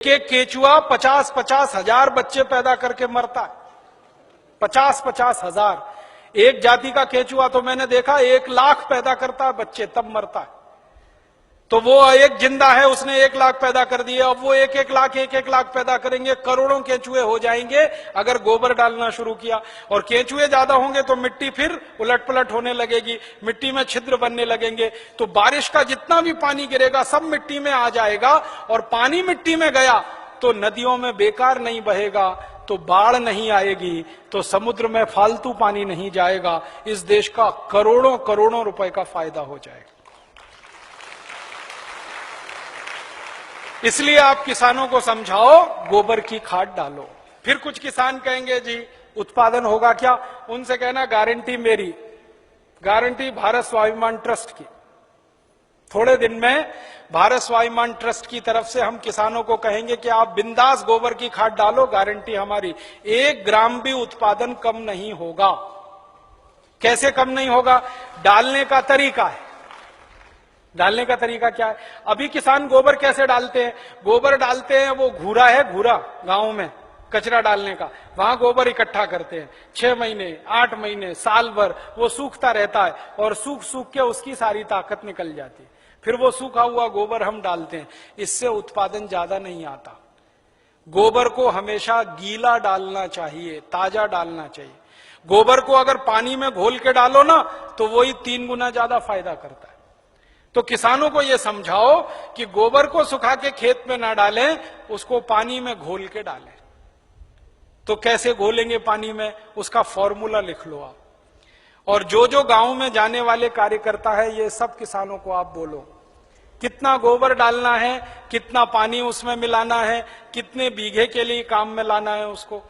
एक एक केचुआ 50-50 हजार बच्चे पैदा करके मरता है। 50-50 हजार। एक जाति का केचुआ तो मैंने देखा 1 लाख पैदा करता है बच्चे, तब मरता है। तो वो एक जिंदा है, उसने 1 लाख पैदा कर दिए, अब वो 1-1 लाख पैदा करेंगे, करोड़ों केंचुए हो जाएंगे अगर गोबर डालना शुरू किया। और केंचुए ज्यादा होंगे तो मिट्टी फिर उलट पलट होने लगेगी, मिट्टी में छिद्र बनने लगेंगे, तो बारिश का जितना भी पानी गिरेगा सब मिट्टी में आ जाएगा। और पानी मिट्टी में गया तो नदियों में बेकार नहीं बहेगा, तो बाढ़ नहीं आएगी, तो समुद्र में फालतू पानी नहीं जाएगा। इस देश का करोड़ों करोड़ों रुपए का फायदा हो जाएगा। इसलिए आप किसानों को समझाओ, गोबर की खाद डालो। फिर कुछ किसान कहेंगे जी उत्पादन होगा क्या? उनसे कहना गारंटी मेरी, गारंटी भारत स्वाभिमान ट्रस्ट की। थोड़े दिन में भारत स्वाभिमान ट्रस्ट की तरफ से हम किसानों को कहेंगे कि आप बिंदास गोबर की खाद डालो, गारंटी हमारी, 1 ग्राम भी उत्पादन कम नहीं होगा। कैसे कम नहीं होगा? डालने का तरीका है। डालने का तरीका क्या है? अभी किसान गोबर कैसे डालते हैं? गोबर डालते हैं, वो घूरा है, घूरा गांव में कचरा डालने का, वहां गोबर इकट्ठा करते हैं। 6 महीने, 8 महीने, साल भर वो सूखता रहता है और सूख सूख के उसकी सारी ताकत निकल जाती है। फिर वो सूखा हुआ गोबर हम डालते हैं, इससे उत्पादन ज्यादा नहीं आता। गोबर को हमेशा गीला डालना चाहिए, ताजा डालना चाहिए। गोबर को अगर पानी में घोल के डालो ना तो वही 3 गुना ज्यादा फायदा करता है। तो किसानों को यह समझाओ कि गोबर को सुखा के खेत में ना डालें, उसको पानी में घोल के डालें। तो कैसे घोलेंगे पानी में, उसका फॉर्मूला लिख लो आप। और जो जो गांव में जाने वाले कार्यकर्ता है, ये सब किसानों को आप बोलो कितना गोबर डालना है, कितना पानी उसमें मिलाना है, कितने बीघे के लिए काम में लाना है उसको।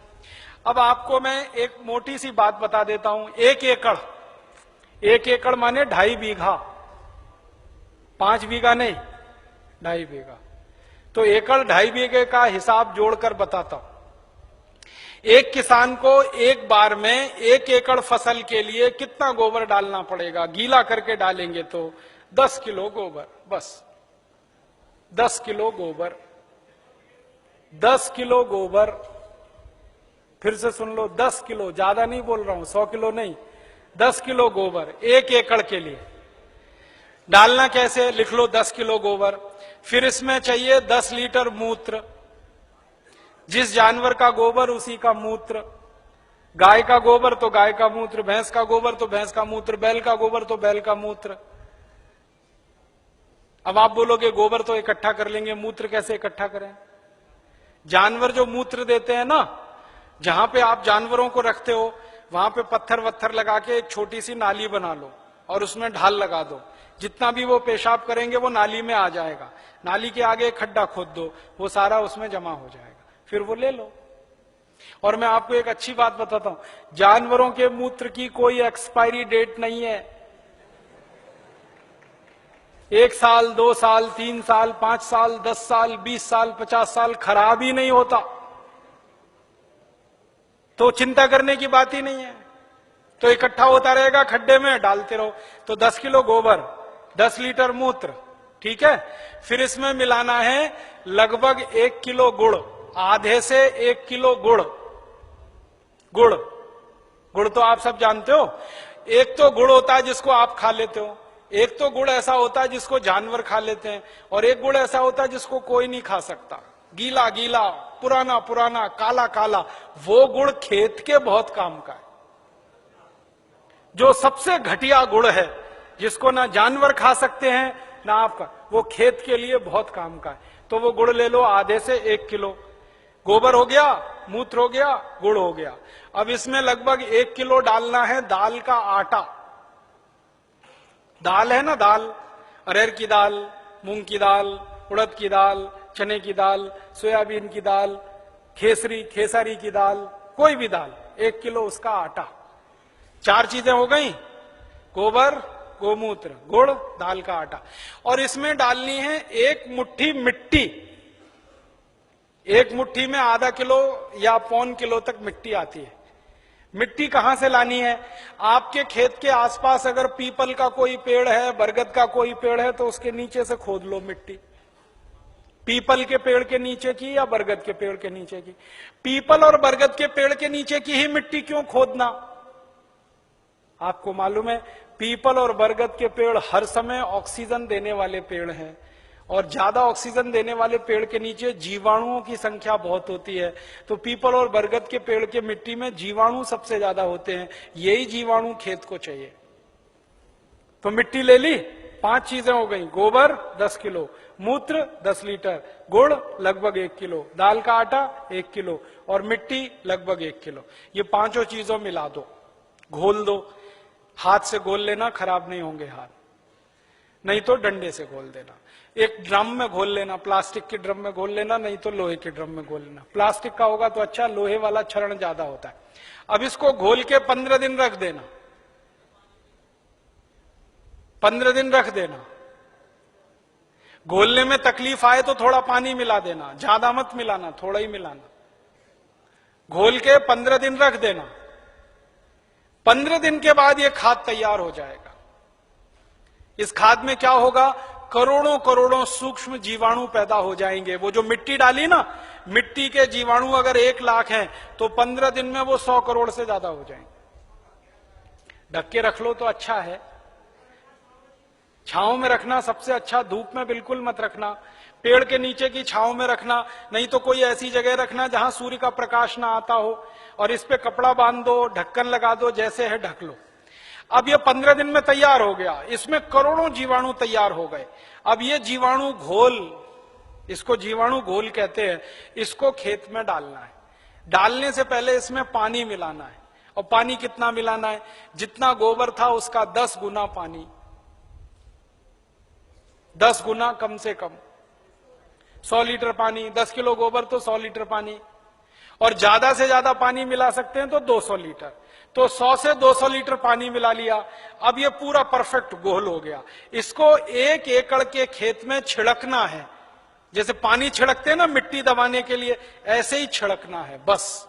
अब आपको मैं एक मोटी सी बात बता देता हूं। 1 एकड़, 1 एकड़ माने 2.5 बीघा, 5 बीघा नहीं, 2.5 बीघा। तो एकड़ 2.5 बीघे का हिसाब जोड़कर बताता हूं। एक किसान को एक बार में 1 एकड़ फसल के लिए कितना गोबर डालना पड़ेगा? गीला करके डालेंगे तो 10 किलो गोबर, बस 10 किलो गोबर, 10 किलो गोबर। फिर से सुन लो, 10 किलो, ज्यादा नहीं बोल रहा हूं, 100 किलो नहीं, 10 किलो गोबर 1 एकड़ के लिए। डालना कैसे? लिख लो 10 किलो गोबर। फिर इसमें चाहिए 10 लीटर मूत्र, जिस जानवर का गोबर उसी का मूत्र। गाय का गोबर तो गाय का मूत्र, भैंस का गोबर तो भैंस का मूत्र, बैल का गोबर तो बैल का मूत्र। अब आप बोलोगे गोबर तो इकट्ठा कर लेंगे, मूत्र कैसे इकट्ठा करें? जानवर जो मूत्र देते हैं ना, जहां पे आप जानवरों को रखते हो वहां पे पत्थर वत्थर लगा के एक छोटी सी नाली बना लो और उसमें ढाल लगा दो। जितना भी वो पेशाब करेंगे वो नाली में आ जाएगा। नाली के आगे एक खड्डा खोद दो, वो सारा उसमें जमा हो जाएगा, फिर वो ले लो। और मैं आपको एक अच्छी बात बताता हूं, जानवरों के मूत्र की कोई एक्सपायरी डेट नहीं है। 1 साल, 2 साल, 3 साल, 5 साल, 10 साल, 20 साल, 50 साल खराब ही नहीं होता। तो चिंता करने की बात ही नहीं है। तो इकट्ठा होता रहेगा, खड्डे में डालते रहो। तो 10 किलो गोबर, 10 लीटर मूत्र, ठीक है। फिर इसमें मिलाना है लगभग 1 किलो गुड़, आधे से 1 किलो गुड़। गुड़, गुड़ तो आप सब जानते हो। एक तो गुड़ होता है जिसको आप खा लेते हो, एक तो गुड़ ऐसा होता है जिसको जानवर खा लेते हैं, और एक गुड़ ऐसा होता है जिसको कोई नहीं खा सकता। गीला गीला, पुराना पुराना, काला काला, वो गुड़ खेत के बहुत काम का है। जो सबसे घटिया गुड़ है, जिसको ना जानवर खा सकते हैं ना आपका, वो खेत के लिए बहुत काम का है। तो वो गुड़ ले लो, आधे से 1 किलो। गोबर हो गया, मूत्र हो गया, गुड़ हो गया। अब इसमें लगभग 1 किलो डालना है दाल का आटा। दाल है ना, दाल, अरहर की दाल, मूंग की दाल, उड़द की दाल, चने की दाल, सोयाबीन की दाल, खेसारी की दाल, कोई भी दाल, 1 किलो उसका आटा। 4 चीजें हो गई, गोबर, गोमूत्र, गुड़, दाल का आटा। और इसमें डालनी है 1 मुट्ठी मिट्टी। 1 मुट्ठी में आधा किलो या 1.25 किलो तक मिट्टी आती है। मिट्टी कहां से लानी है? आपके खेत के आसपास अगर पीपल का कोई पेड़ है, बरगद का कोई पेड़ है, तो उसके नीचे से खोद लो मिट्टी। पीपल के पेड़ के नीचे की या बरगद के पेड़ के नीचे की? पीपल और बरगद के पेड़ के नीचे की ही मिट्टी क्यों खोदना? आपको मालूम है पीपल और बरगद के पेड़ हर समय ऑक्सीजन देने वाले पेड़ हैं, और ज्यादा ऑक्सीजन देने वाले पेड़ के नीचे जीवाणुओं की संख्या बहुत होती है। तो पीपल और बरगद के पेड़ के मिट्टी में जीवाणु सबसे ज्यादा होते हैं, यही जीवाणु खेत को चाहिए। तो मिट्टी ले ली, 5 चीजें हो गई, गोबर 10 किलो, मूत्र 10 लीटर, गुड़ लगभग 1 किलो, दाल का आटा 1 किलो और मिट्टी लगभग 1 किलो। ये 5 चीजों मिला दो, घोल दो। हाथ से घोल लेना, खराब नहीं होंगे हाथ, नहीं तो डंडे से घोल देना। एक ड्रम में घोल लेना, प्लास्टिक के ड्रम में घोल लेना, नहीं तो लोहे के ड्रम में घोल लेना। प्लास्टिक का होगा तो अच्छा, लोहे वाला क्षरण ज्यादा होता है। अब इसको घोल के 15 दिन रख देना, 15 दिन रख देना। घोलने में तकलीफ आए तो थोड़ा पानी मिला देना, ज्यादा मत मिलाना, थोड़ा ही मिलाना। घोल के 15 दिन रख देना। 15 दिन के बाद ये खाद तैयार हो जाएगा। इस खाद में क्या होगा, करोड़ों करोड़ों सूक्ष्म जीवाणु पैदा हो जाएंगे। वो जो मिट्टी डाली ना, मिट्टी के जीवाणु अगर 1 लाख हैं तो 15 दिन में वो 100 करोड़ से ज्यादा हो जाएंगे। ढक के रख लो तो अच्छा है, छांव में रखना सबसे अच्छा, धूप में बिल्कुल मत रखना, पेड़ के नीचे की छांव में रखना, नहीं तो कोई ऐसी जगह रखना जहां सूर्य का प्रकाश ना आता हो, और इस पे कपड़ा बांध दो, ढक्कन लगा दो, जैसे है ढक लो। अब ये 15 दिन में तैयार हो गया, इसमें करोड़ों जीवाणु तैयार हो गए। अब ये जीवाणु घोल, इसको जीवाणु घोल कहते हैं, इसको खेत में डालना है। डालने से पहले इसमें पानी मिलाना है, और पानी कितना मिलाना है, जितना गोबर था उसका 10 गुना पानी, 10 गुना कम से कम, 100 लीटर पानी, 10 किलो गोबर तो 100 लीटर पानी, और ज्यादा से ज्यादा पानी मिला सकते हैं तो 200 लीटर। तो 100 से 200 लीटर पानी मिला लिया। अब ये पूरा परफेक्ट घोल हो गया। इसको 1 एकड़ के खेत में छिड़कना है, जैसे पानी छिड़कते हैं ना मिट्टी दबाने के लिए, ऐसे ही छिड़कना है बस।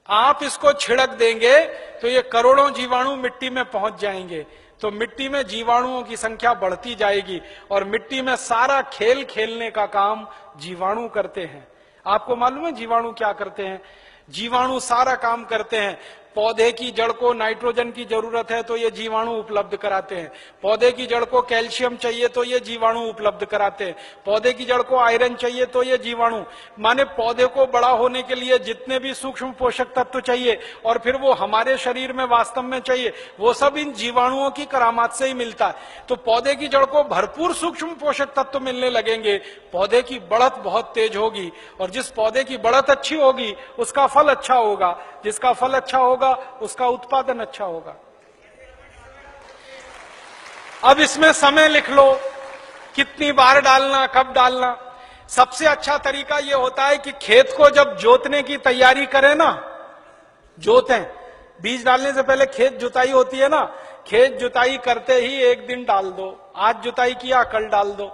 आप इसको छिड़क देंगे तो ये करोड़ों जीवाणु मिट्टी में पहुंच जाएंगे, तो मिट्टी में जीवाणुओं की संख्या बढ़ती जाएगी, और मिट्टी में सारा खेल खेलने का काम जीवाणु करते हैं। आपको मालूम है जीवाणु क्या करते हैं? जीवाणु सारा काम करते हैं। पौधे की जड़ को नाइट्रोजन की जरूरत है तो ये जीवाणु उपलब्ध कराते हैं। पौधे की जड़ को कैल्शियम चाहिए तो ये जीवाणु उपलब्ध कराते हैं। पौधे की जड़ को आयरन चाहिए तो ये जीवाणु, माने पौधे को बड़ा होने के लिए जितने भी सूक्ष्म पोषक तत्व चाहिए और फिर वो हमारे शरीर में वास्तव में चाहिए, वो सब इन जीवाणुओं की करामात से ही मिलता है। तो पौधे की जड़ को भरपूर सूक्ष्म पोषक तत्व मिलने लगेंगे, पौधे की बढ़त बहुत तेज होगी, और जिस पौधे की बढ़त अच्छी होगी उसका फल अच्छा होगा, जिसका फल अच्छा होगा उसका उत्पादन अच्छा होगा। अब इसमें समय लिख लो, कितनी बार डालना, कब डालना। सबसे अच्छा तरीका यह होता है कि खेत को जब जोतने की तैयारी करें ना, जोतें, बीज डालने से पहले खेत जुताई होती है ना, खेत जुताई करते ही 1 दिन डाल दो। आज जुताई किया, कल डाल दो,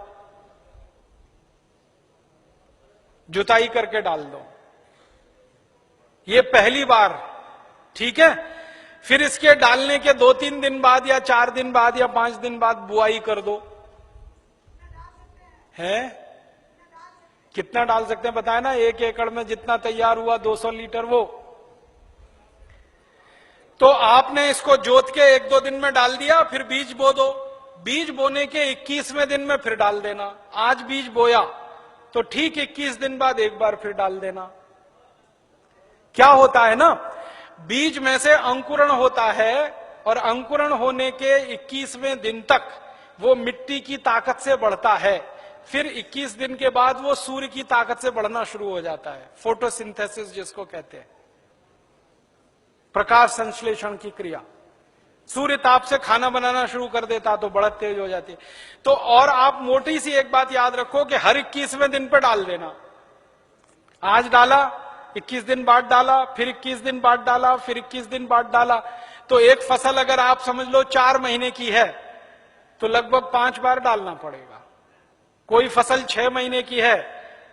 जुताई करके डाल दो, ये पहली बार, ठीक है। फिर इसके डालने के 2-3 दिन बाद या 4 दिन बाद या 5 दिन बाद बुआई कर दो। है कितना डाल सकते हैं बताए ना? 1 एकड़ में जितना तैयार हुआ 200 लीटर वो, तो आपने इसको जोत के 1-2 दिन में डाल दिया, फिर बीज बो दो। बीज बोने के 21वें दिन में फिर डाल देना। आज बीज बोया तो ठीक 21 दिन बाद एक बार फिर डाल देना। क्या होता है ना, बीज में से अंकुरण होता है, और अंकुरण होने के 21वें दिन तक वो मिट्टी की ताकत से बढ़ता है। फिर 21 दिन के बाद वो सूर्य की ताकत से बढ़ना शुरू हो जाता है, फोटोसिंथेसिस जिसको कहते हैं, प्रकाश संश्लेषण की क्रिया। सूर्य ताप से खाना बनाना शुरू कर देता तो बढ़त तेज हो जाती है। तो और आप मोटी सी एक बात याद रखो कि हर 21वें दिन पे डाल देना। आज डाला, 21 दिन बाद डाला, फिर 21 दिन बाद डाला, फिर 21 दिन बाद डाला, तो एक फसल अगर आप समझ लो 4 महीने की है तो लगभग 5 बार डालना पड़ेगा। कोई फसल 6 महीने की है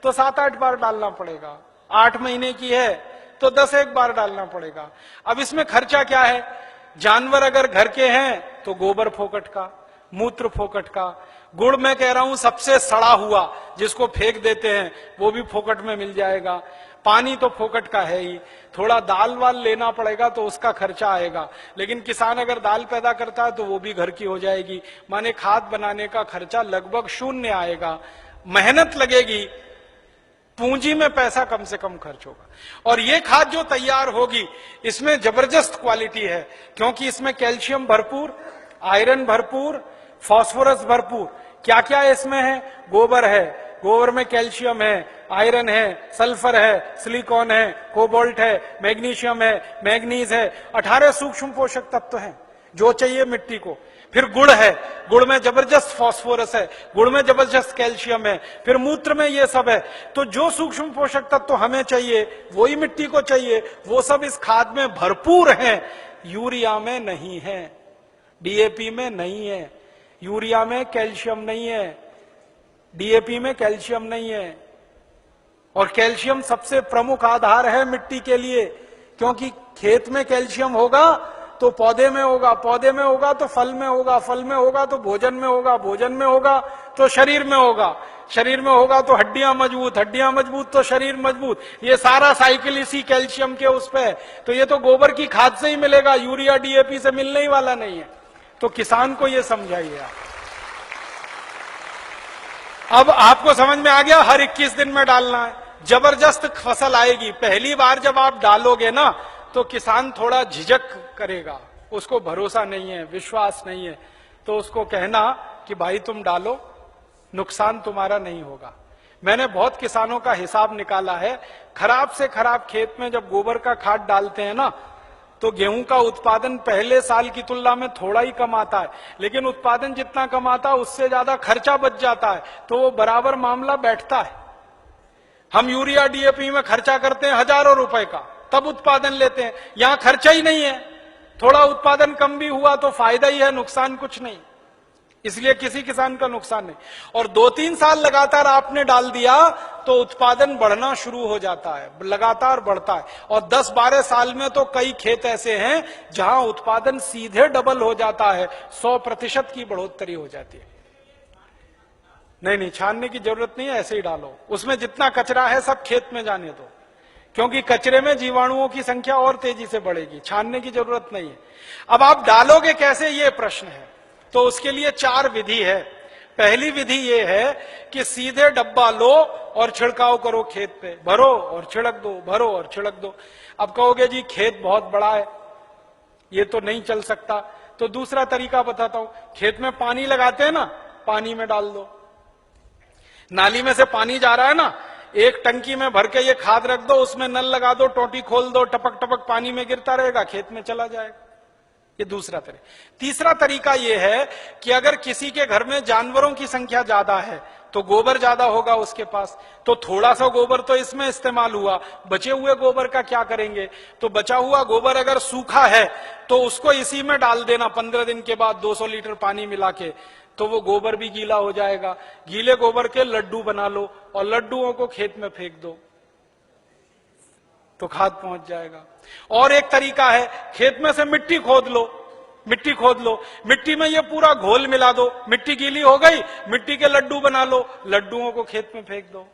तो 7-8 बार डालना पड़ेगा। 8 महीने की है तो 10-1 बार डालना पड़ेगा। अब इसमें खर्चा क्या है? जानवर अगर घर के हैं तो गोबर फोकट का, मूत्र फोकट का, गुड़ मैं कह रहा हूं सबसे सड़ा हुआ, जिसको फेंक देते हैं वो भी फोकट में मिल जाएगा। पानी तो फोकट का है ही, थोड़ा दाल वाल लेना पड़ेगा तो उसका खर्चा आएगा, लेकिन किसान अगर दाल पैदा करता है तो वो भी घर की हो जाएगी। माने खाद बनाने का खर्चा लगभग शून्य आएगा, मेहनत लगेगी, पूंजी में पैसा कम से कम खर्च होगा। और ये खाद जो तैयार होगी इसमें जबरदस्त क्वालिटी है, क्योंकि इसमें कैल्शियम भरपूर, आयरन भरपूर, फास्फोरस भरपूर। क्या क्या इसमें है? गोबर है, गोबर में कैल्शियम है, आयरन है, सल्फर है, सिलिकॉन है, कोबाल्ट है, मैग्नीशियम है, मैग्नीज है, 18 सूक्ष्म पोषक तत्व हैं जो चाहिए मिट्टी को। फिर गुड़ है, गुड़ में जबरदस्त फास्फोरस है, गुड़ में जबरदस्त कैल्शियम है, फिर मूत्र में ये सब है। तो जो सूक्ष्म पोषक तत्व हमें चाहिए वही मिट्टी को चाहिए, वो सब इस खाद में भरपूर है। यूरिया में नहीं है, डीएपी में नहीं है, यूरिया में कैल्शियम नहीं है, डीएपी में कैल्शियम नहीं है। और कैल्शियम सबसे प्रमुख आधार है मिट्टी के लिए, क्योंकि खेत में कैल्शियम होगा तो पौधे में होगा, पौधे में होगा तो फल में होगा, फल में होगा तो भोजन में होगा, भोजन में होगा तो शरीर में होगा, शरीर में होगा तो हड्डियां मजबूत, हड्डियां मजबूत तो शरीर मजबूत। ये सारा साइकिल इसी कैल्शियम के उस पे है। तो ये तो गोबर की खाद से ही मिलेगा, यूरिया डीएपी से मिलने ही वाला नहीं है। तो किसान को ये समझाइए आप। अब आपको समझ में आ गया, हर 21 दिन में डालना है, जबरदस्त फसल आएगी। पहली बार जब आप डालोगे ना तो किसान थोड़ा झिझक करेगा, उसको भरोसा नहीं है, विश्वास नहीं है, तो उसको कहना कि भाई तुम डालो, नुकसान तुम्हारा नहीं होगा। मैंने बहुत किसानों का हिसाब निकाला है, खराब से खराब खेत में जब गोबर का खाद डालते हैं ना तो गेहूं का उत्पादन पहले साल की तुलना में थोड़ा ही कम आता है, लेकिन उत्पादन जितना कम आता है उससे ज्यादा खर्चा बच जाता है, तो वो बराबर मामला बैठता है। हम यूरिया डीएपी में खर्चा करते हैं हजारों रुपए का, तब उत्पादन लेते हैं। यहां खर्चा ही नहीं है, थोड़ा उत्पादन कम भी हुआ तो फायदा ही है, नुकसान कुछ नहीं, इसलिए किसी किसान का नुकसान नहीं। और 2-3 साल लगातार आपने डाल दिया तो उत्पादन बढ़ना शुरू हो जाता है, लगातार बढ़ता है। और 10-12 साल में तो कई खेत ऐसे हैं जहां उत्पादन सीधे डबल हो जाता है, 100% की बढ़ोतरी हो जाती है। नहीं, छानने की जरूरत नहीं है, ऐसे ही डालो। उसमें जितना कचरा है सब खेत में जाने दो, क्योंकि कचरे में जीवाणुओं की संख्या और तेजी से बढ़ेगी, छानने की जरूरत नहीं है। अब आप डालोगे कैसे, ये प्रश्न है। तो उसके लिए 4 विधि है। पहली विधि ये है कि सीधे डब्बा लो और छिड़काव करो, खेत पे भरो और छिड़क दो, भरो और छिड़क दो। अब कहोगे जी खेत बहुत बड़ा है, ये तो नहीं चल सकता, तो दूसरा तरीका बताता हूं। खेत में पानी लगाते हैं ना, पानी में डाल दो। नाली में से पानी जा रहा है ना, एक टंकी में भर के ये खाद रख दो, उसमें नल लगा दो, टोटी खोल दो, टपक टपक पानी में गिरता रहेगा, खेत में चला जाएगा। ये दूसरा तरीका। तीसरा तरीका ये है कि अगर किसी के घर में जानवरों की संख्या ज्यादा है तो गोबर ज्यादा होगा उसके पास, तो थोड़ा सा गोबर तो इसमें इस्तेमाल हुआ, बचे हुए गोबर का क्या करेंगे? तो बचा हुआ गोबर अगर सूखा है तो उसको इसी में डाल देना 15 दिन के बाद 200 लीटर पानी मिला के, तो वो गोबर भी गीला हो जाएगा। गीले गोबर के लड्डू बना लो और लड्डुओं को खेत में फेंक दो तो खाद पहुंच जाएगा। और एक तरीका है, खेत में से मिट्टी खोद लो, मिट्टी खोद लो, मिट्टी में ये पूरा घोल मिला दो, मिट्टी गीली हो गई, मिट्टी के लड्डू बना लो, लड्डुओं को खेत में फेंक दो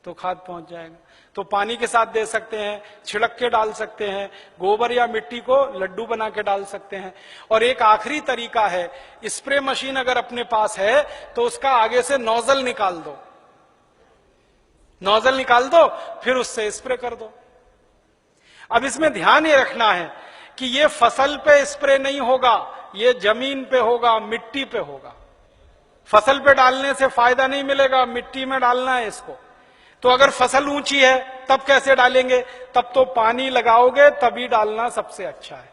तो खाद पहुंच जाएगा। तो पानी के साथ दे सकते हैं, छिड़क के डाल सकते हैं, गोबर या मिट्टी को लड्डू बना के डाल सकते हैं। और एक आखिरी तरीका है, स्प्रे मशीन अगर अपने पास है तो उसका आगे से नोजल निकाल दो, नोजल निकाल दो, फिर उससे स्प्रे कर दो। अब इसमें ध्यान ये रखना है कि ये फसल पे स्प्रे नहीं होगा, ये जमीन पे होगा, मिट्टी पे होगा। फसल पे डालने से फायदा नहीं मिलेगा, मिट्टी में डालना है इसको। तो अगर फसल ऊंची है तब कैसे डालेंगे? तब तो पानी लगाओगे तभी डालना सबसे अच्छा है।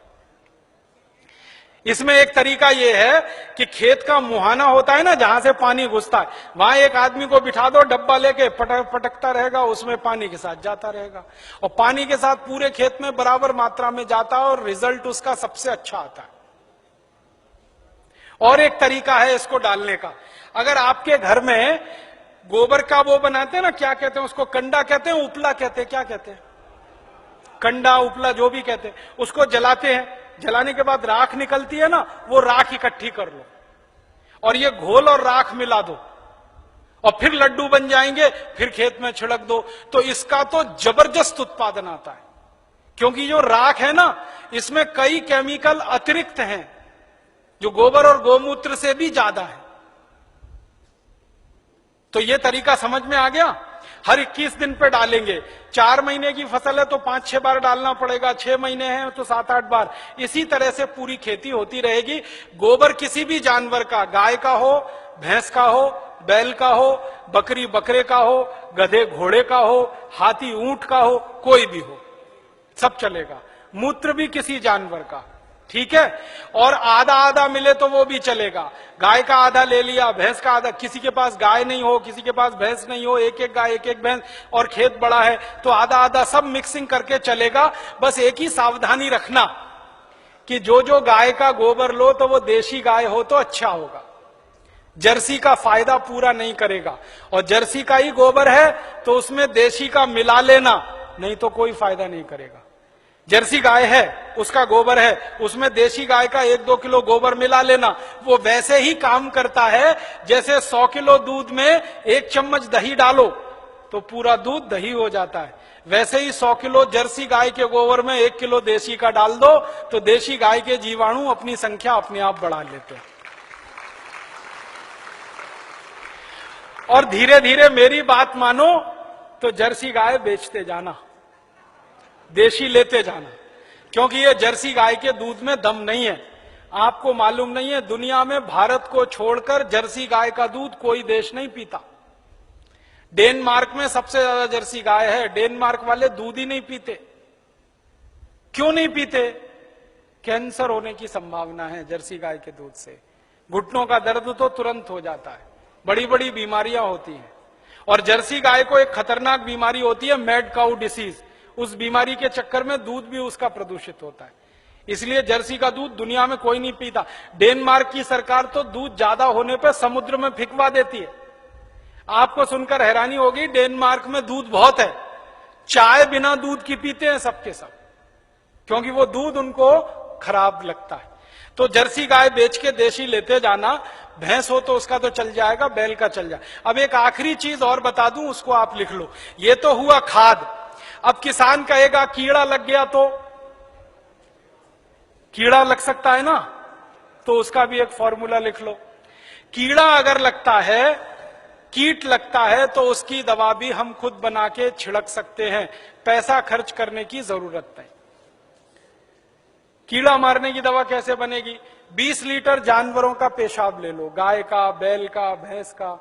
इसमें एक तरीका यह है कि खेत का मुहाना होता है ना, जहां से पानी घुसता है, वहां एक आदमी को बिठा दो, डब्बा लेके पटकता रहेगा, उसमें पानी के साथ जाता रहेगा और पानी के साथ पूरे खेत में बराबर मात्रा में जाता है और रिजल्ट उसका सबसे अच्छा आता है। और एक तरीका है इसको डालने का, अगर आपके घर में गोबर का वो बनाते हैं ना, क्या कहते हैं उसको, कंडा कहते हैं, उपला कहते हैं, क्या कहते हैं, कंडा उपला जो भी कहते हैं, उसको जलाते हैं, जलाने के बाद राख निकलती है ना, वो राख इकट्ठी कर लो और ये घोल और राख मिला दो और फिर लड्डू बन जाएंगे, फिर खेत में छिड़क दो, तो इसका तो जबरदस्त उत्पादन आता है। क्योंकि जो राख है ना, इसमें कई केमिकल अतिरिक्त हैं जो गोबर और गोमूत्र से भी ज्यादा है। तो ये तरीका समझ में आ गया। हर 21 दिन पे डालेंगे। 4 महीने की फसल है तो 5-6 बार डालना पड़ेगा, 6 महीने हैं तो 7-8 बार। इसी तरह से पूरी खेती होती रहेगी। गोबर किसी भी जानवर का, गाय का हो, भैंस का हो, बैल का हो, बकरी बकरे का हो, गधे घोड़े का हो, हाथी ऊंट का हो, कोई भी हो, सब चलेगा। मूत्र भी किसी जानवर का, ठीक है। और आधा आधा मिले तो वो भी चलेगा। गाय का आधा ले लिया, भैंस का आधा, किसी के पास गाय नहीं हो, किसी के पास भैंस नहीं हो, एक एक गाय एक एक भैंस, और खेत बड़ा है तो आधा आधा सब मिक्सिंग करके चलेगा। बस एक ही सावधानी रखना कि जो जो गाय का गोबर लो तो वो देशी गाय हो तो अच्छा होगा। जर्सी का फायदा पूरा नहीं करेगा, और जर्सी का ही गोबर है तो उसमें देशी का मिला लेना, नहीं तो कोई फायदा नहीं करेगा। जर्सी गाय है, उसका गोबर है, उसमें देशी गाय का 1-2 किलो गोबर मिला लेना, वो वैसे ही काम करता है जैसे 100 किलो दूध में 1 चम्मच दही डालो तो पूरा दूध दही हो जाता है। वैसे ही 100 किलो जर्सी गाय के गोबर में 1 किलो देशी का डाल दो तो देशी गाय के जीवाणु अपनी संख्या अपने आप बढ़ा लेते हैं। और धीरे धीरे मेरी बात मानो तो जर्सी गाय बेचते जाना, देशी लेते जाना, क्योंकि ये जर्सी गाय के दूध में दम नहीं है। आपको मालूम नहीं है, दुनिया में भारत को छोड़कर जर्सी गाय का दूध कोई देश नहीं पीता। डेनमार्क में सबसे ज्यादा जर्सी गाय है। डेनमार्क वाले दूध ही नहीं पीते। क्यों नहीं पीते? कैंसर होने की संभावना है जर्सी गाय के दूध से। घुटनों का दर्द तो तुरंत हो जाता है, बड़ी बड़ी बीमारियां होती हैं। और जर्सी गाय को एक खतरनाक बीमारी होती है, मैड काउ डिसीज। उस बीमारी के चक्कर में दूध भी उसका प्रदूषित होता है, इसलिए जर्सी का दूध दुनिया में कोई नहीं पीता। डेनमार्क की सरकार तो दूध ज्यादा होने पर समुद्र में फेंकवा देती है। आपको सुनकर हैरानी होगी, डेनमार्क में दूध बहुत है, चाय बिना दूध की पीते हैं सबके सब, क्योंकि वो दूध उनको खराब लगता है। तो जर्सी गाय बेच के देशी लेते जाना। भैंस हो तो उसका तो चल जाएगा, बैल का चल जाए। अब एक आखिरी चीज और बता दूं, उसको आप लिख लो। ये तो हुआ खाद। अब किसान कहेगा कीड़ा लग गया तो, कीड़ा लग सकता है ना, तो उसका भी एक फॉर्मूला लिख लो। कीड़ा अगर लगता है, कीट लगता है, तो उसकी दवा भी हम खुद बना के छिड़क सकते हैं, पैसा खर्च करने की जरूरत नहीं। कीड़ा मारने की दवा कैसे बनेगी? 20 लीटर जानवरों का पेशाब ले लो, गाय का, बैल का, भैंस का,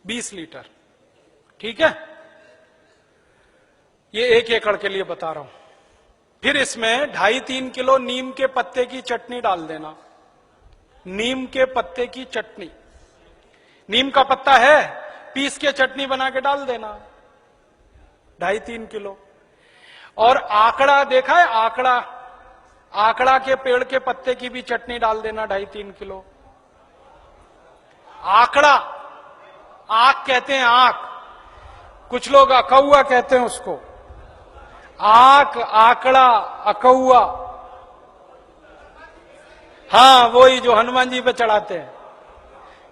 20 लीटर, ठीक है। ये 1 एकड़ के लिए बता रहा हूं। फिर इसमें 2.5-3 किलो नीम के पत्ते की चटनी डाल देना। नीम के पत्ते की चटनी, नीम का पत्ता है, पीस के चटनी बना के डाल देना, 2.5-3 किलो। और आकड़ा देखा है? आकड़ा, आकड़ा के पेड़ के पत्ते की भी चटनी डाल देना, 2.5-3 किलो। आकड़ा, आक कहते हैं, आक, कुछ लोग अकौआ कहते हैं उसको। आक, आकड़ा, अकौआ, हाँ वही जो हनुमान जी पे चढ़ाते हैं,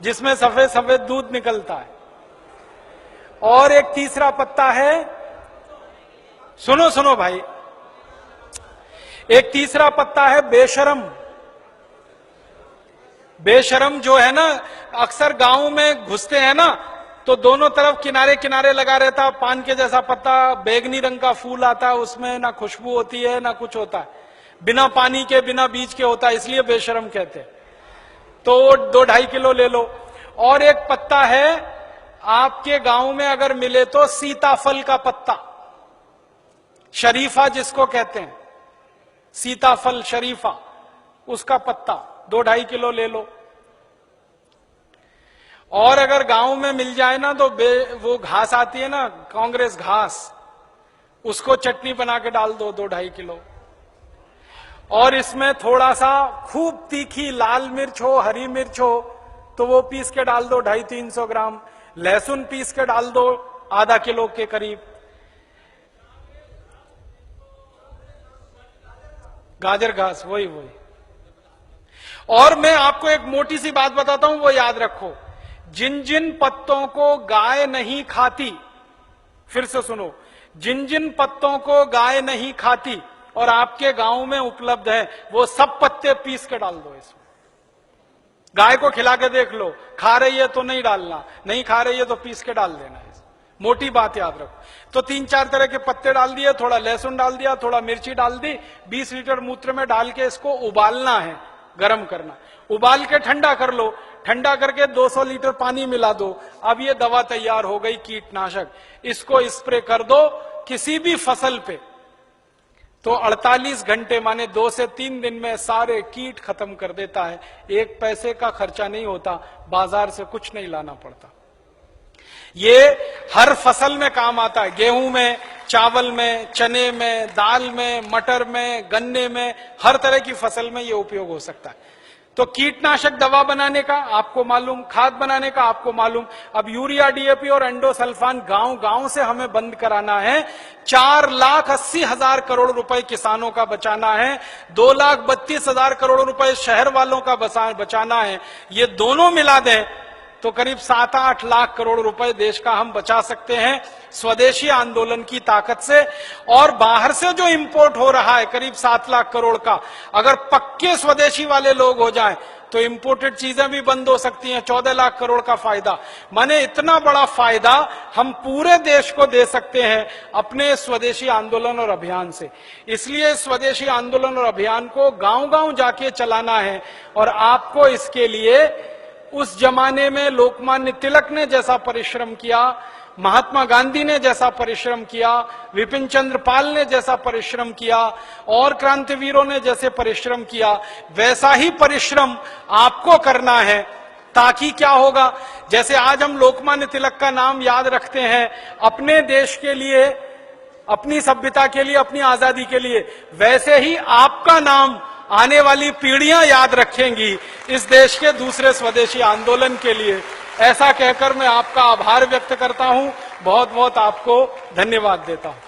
जिसमें सफेद सफेद दूध निकलता है। और एक तीसरा पत्ता है, सुनो सुनो भाई, एक तीसरा पत्ता है बेशरम। बेशरम जो है ना, अक्सर गांव में घुसते हैं ना, तो दोनों तरफ किनारे किनारे लगा रहता, पान के जैसा पत्ता, बैगनी रंग का फूल आता है, उसमें ना खुशबू होती है ना कुछ होता है, बिना पानी के बिना बीज के होता है, इसलिए बेशरम कहते हैं। तो 2-2.5 किलो ले लो। और एक पत्ता है आपके गांव में अगर मिले तो, सीताफल का पत्ता, शरीफा जिसको कहते हैं, सीताफल शरीफा, उसका पत्ता 2-2.5 किलो ले लो। और अगर गांव में मिल जाए ना तो वो घास आती है ना, कांग्रेस घास, उसको चटनी बना के डाल दो, 2-2.5 किलो। और इसमें थोड़ा सा खूब तीखी लाल मिर्च हो, हरी मिर्च हो, तो वो पीस के डाल दो, 250-300 ग्राम। लहसुन पीस के डाल दो, आधा किलो के करीब। गाजर घास, वही वही। और मैं आपको एक मोटी सी बात बताता हूं, वो याद रखो, जिन जिन पत्तों को गाय नहीं खाती, फिर से सुनो, जिन जिन पत्तों को गाय नहीं खाती और आपके गांव में उपलब्ध है, वो सब पत्ते पीस के डाल दो इसमें। गाय को खिला के देख लो, खा रही है तो नहीं डालना, नहीं खा रही है तो पीस के डाल देना है। मोटी बात याद रखो। तो 3-4 तरह के पत्ते डाल दिए, थोड़ा लहसुन डाल दिया, थोड़ा मिर्ची डाल दी, 20 लीटर मूत्र में डाल के इसको उबालना है, गर्म करना, उबाल के ठंडा कर लो, ठंडा करके 200 लीटर पानी मिला दो। अब ये दवा तैयार हो गई, कीटनाशक। इसको स्प्रे कर दो किसी भी फसल पे, तो 48 घंटे माने 2 से 3 दिन में सारे कीट खत्म कर देता है। 1 पैसे का खर्चा नहीं होता, बाजार से कुछ नहीं लाना पड़ता। ये हर फसल में काम आता है, गेहूं में, चावल में, चने में, दाल में, मटर में, गन्ने में, हर तरह की फसल में ये उपयोग हो सकता है। तो कीटनाशक दवा बनाने का आपको मालूम, खाद बनाने का आपको मालूम। अब यूरिया, डीएपी और एंडोसल्फान गांव गांव से हमें बंद कराना है। 4,80,000 करोड़ रुपए किसानों का बचाना है, 2,32,000 करोड़ रुपए शहर वालों का बचाना है। ये दोनों मिला दें तो करीब 7-8 लाख करोड़ रुपए देश का हम बचा सकते हैं स्वदेशी आंदोलन की ताकत से। और बाहर से जो इंपोर्ट हो रहा है करीब 7 लाख करोड़ का, अगर पक्के स्वदेशी वाले लोग हो जाएं तो इंपोर्टेड चीजें भी बंद हो सकती हैं। 14 लाख करोड़ का फायदा, माने इतना बड़ा फायदा हम पूरे देश को दे सकते हैं अपने स्वदेशी आंदोलन और अभियान से। इसलिए स्वदेशी आंदोलन और अभियान को गांव गांव जाके चलाना है। और आपको इसके लिए उस जमाने में लोकमान्य तिलक ने जैसा परिश्रम किया, महात्मा गांधी ने जैसा परिश्रम किया, विपिन चंद्र पाल ने जैसा परिश्रम किया और क्रांतिवीरों ने जैसे परिश्रम किया, वैसा ही परिश्रम आपको करना है। ताकि क्या होगा, जैसे आज हम लोकमान्य तिलक का नाम याद रखते हैं अपने देश के लिए, अपनी सभ्यता के लिए, अपनी आजादी के लिए, वैसे ही आपका नाम आने वाली पीढ़ियां याद रखेंगी इस देश के दूसरे स्वदेशी आंदोलन के लिए। ऐसा कहकर मैं आपका आभार व्यक्त करता हूं, बहुत बहुत आपको धन्यवाद देता हूं।